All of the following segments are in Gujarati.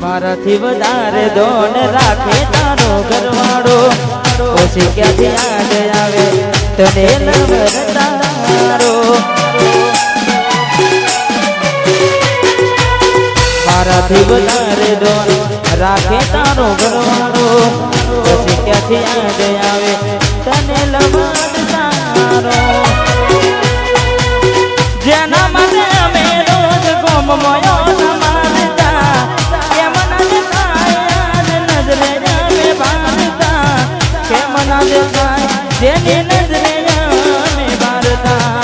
મારાથી વધારે દોન રાખે તારો ઘરવાળો ઓછી ક્યાંથી યાદ આવે તને લવર તારો મારાથી વધારે દોન રાખે તારો ઘરવાળો ઓછી ક્યાંથી યાદ આવે તને લવર તારો જેના મને અમે રોજ ગોમ મોયો જેની નજરે અમે બારતા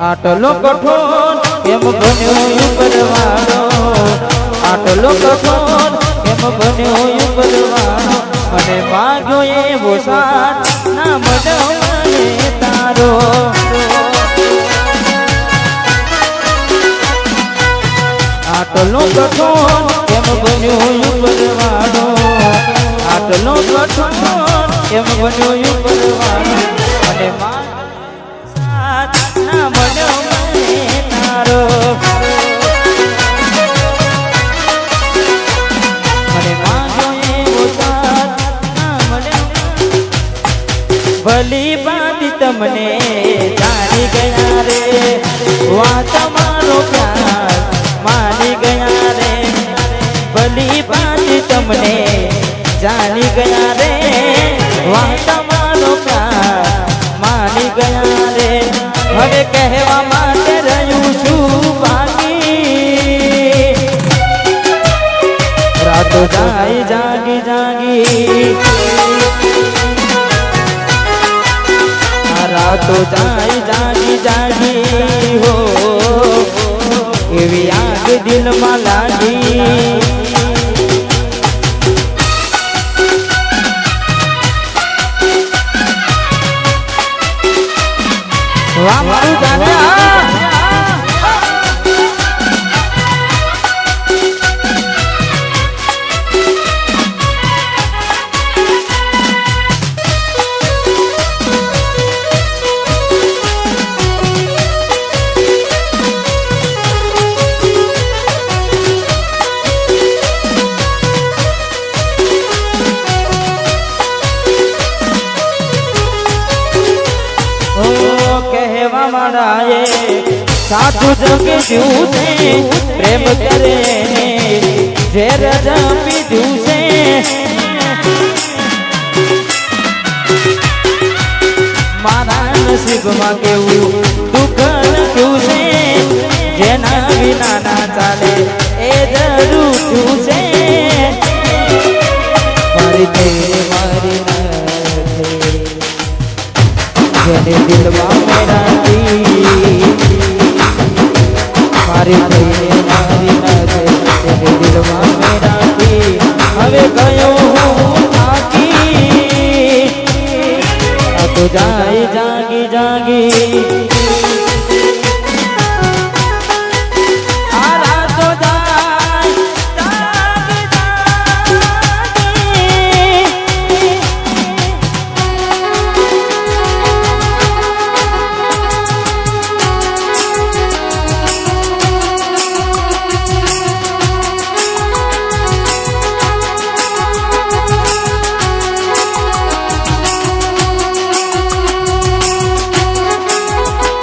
આટલો કઠોર કેમ બન્યો ઉપરવાળો આટલો કઠોર કેમ બન્યો ઉપરવાળો અને માગ્યો એવો સાથ ના મળ્યો મને તારો આટલો કઠોર કેમ બન્યો ઉપરવાળો આટલો કઠોર કેમ બન્યો ઉપરવાળો અને સાથ ના મળ્યો મને તારો મને માગ્યો એવો સાથ ના મળ્યો ભલી બાતી તમને જાણી ગયા રે વાત મારો પ્યાર માની ગયા રે ભલી બાતી તમને જાણી ગયા રે વાત મારો પ્યાર માની ગયા રે હવે કહેવા માટે રહ્યું છું બાકી રાતો જાય જાગી જાગી રાતો જાય જાગી જાગી હો એવી આગ દિલમાં લાગી વાહ મારું જાને સાચું જગ જીવું છે પ્રેમ કરે ઝેર પીધું છે મારા નસીબમાં કેવું દુઃખ લખ્યું છે જેના વિના ના ચાલે એ જરૂર છે મારી તેરે મારી જેને દિલમાં મેરાતી મારી થઈને મારી નજર દિલમાં મેરાતી હવે ગયો હું થાકી આ તો જાય જાગી જાગી આ રાતો જાય જાગી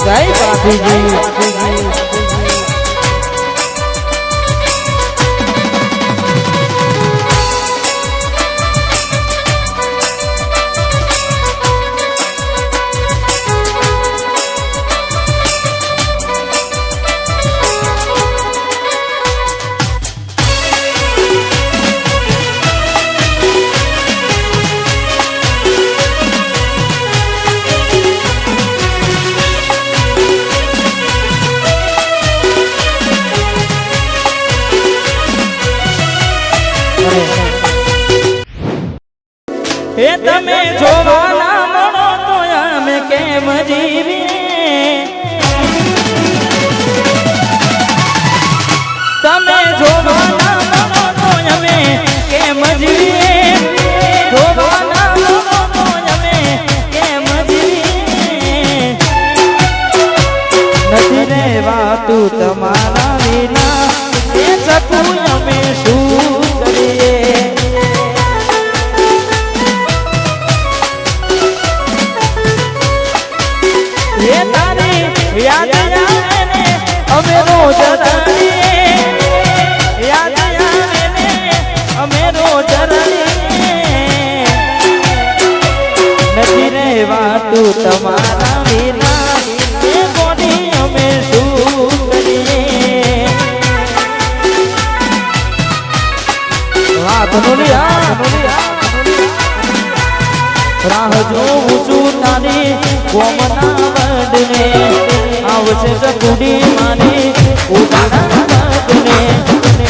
જય બાપુજી हे तमे जोवाना मनो तो અમે કેમ જીવીએ તમે જોવાના મનો તો અમે કેમ જીવીએ જોવાના મનો તો અમે કેમ જીવીએ નથી રહેવાતું તમારા વિના તું તમારા વિના એ કોની અમે શું કરીએ રાહ જોઉં છું તારી કોમના વડને આવશે સકુડી મારી ઉડાના વડને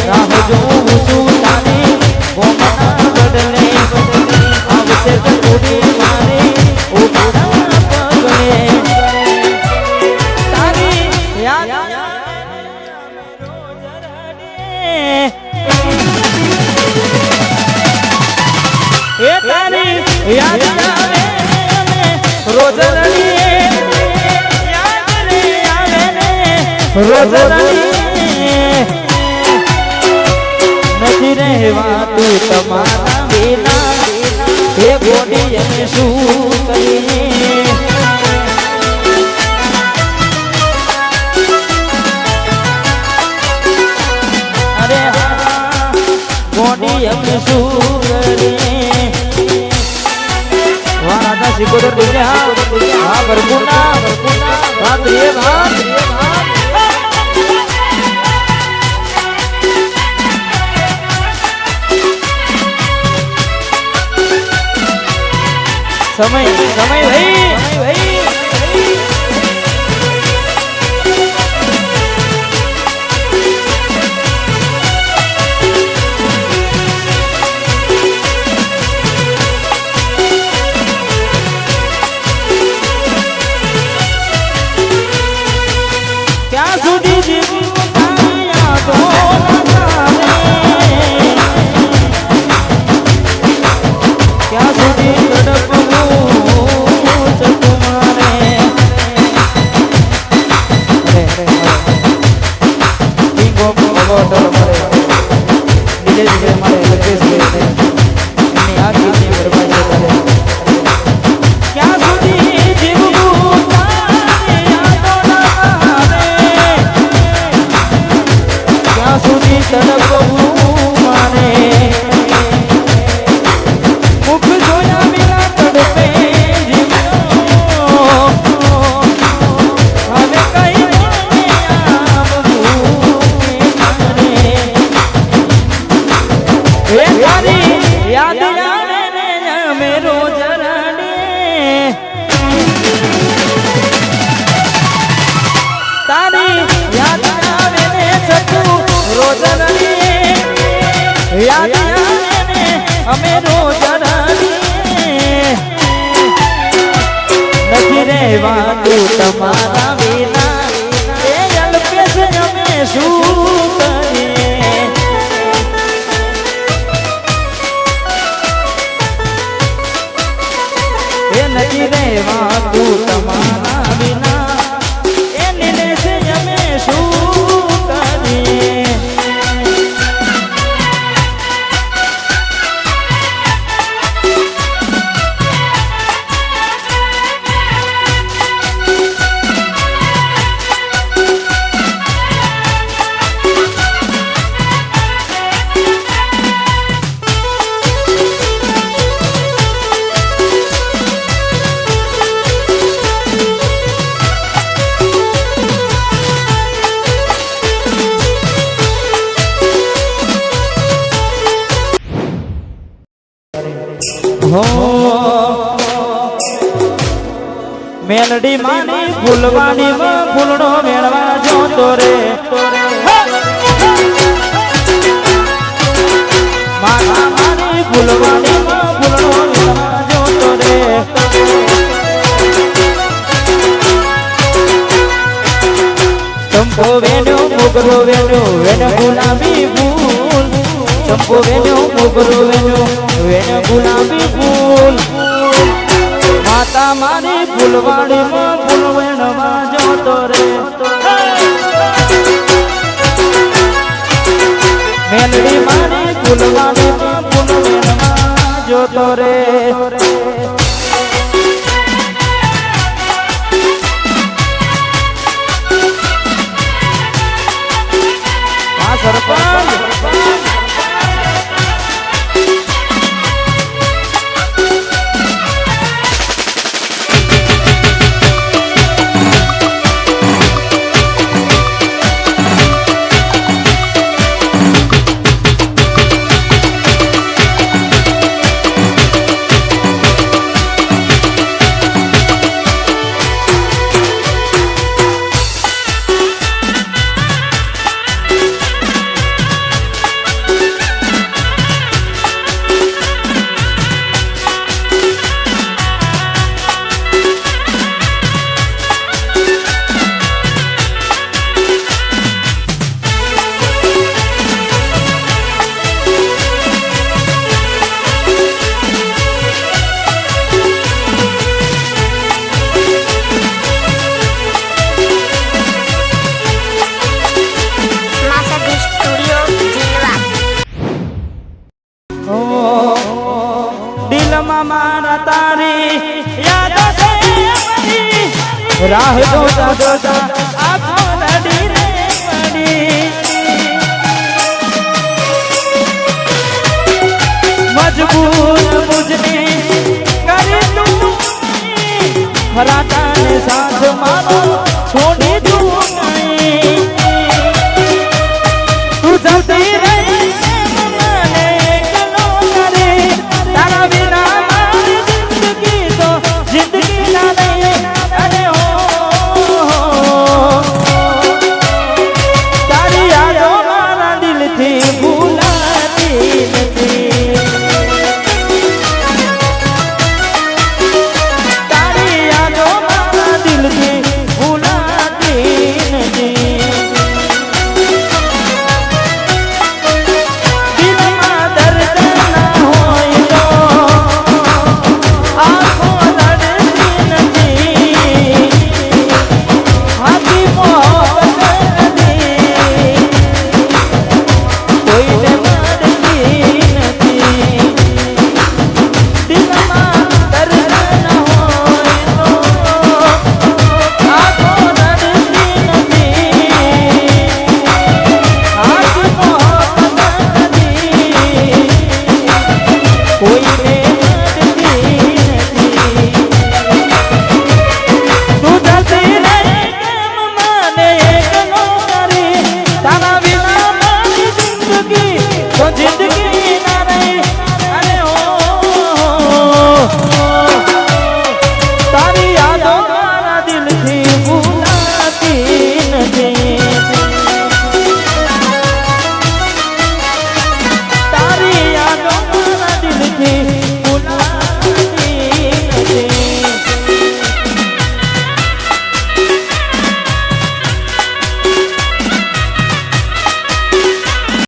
રાહ જોઉં છું તારી કોમના વડને આવશે સકુડી મારી ઉડાના પગને તારી યાદ એ તારી યાદ આવે રોજ રડીએ યાદ રે આવે ને રોજ રડીએ નથી રહેવાતું તમારા વિના એ ગોડી અમે શું કરીએ અરે હા ગોડી અમે શું કરીએ વાળા સિકોદર બોલે હા ભરપૂરના વાત રે વાત સમય ભાઈ યાદ આવે ને અમે રોજ રડીએ તારી યાદ આવે ને સતું રોજ રડીએ યાદ આવે ને અમે રોજ રડીએ નથી રહેવાતું તમારા વિના એ અલ્પેશ અમે શું કરીએ નથી રહેવાતું તમારા વિના એ નિલેશ અમે શું કરીએ મેલડી માની ફૂલવાણી માં ફૂલનો મેળવા જોતો રે માના માની ફૂલવાણી માં ફૂલનો મેળવા જોતો રે ચંપો વેણ્યો મોગરો વેણ્યો વેણ ગુલાબી ફૂલ ચંપો વેણ્યો મોગરો વેણ્યો વેણ ગુલાબી ફૂલ માતા મારી ફૂલવાડી માં ફૂલ વેણવા જોતો રે મેલડી મારી ફૂલવાડી માં ફૂલ વેણવા જોતો રે આ સરપંચ સ્વપ્નમાં મારા તારી યાદ છે મારી. રાહ જોતા જોતા આંખો રડી રે પડી. મજબૂર મુજને કરી તું ખરા તાને સાથ મારો છોડી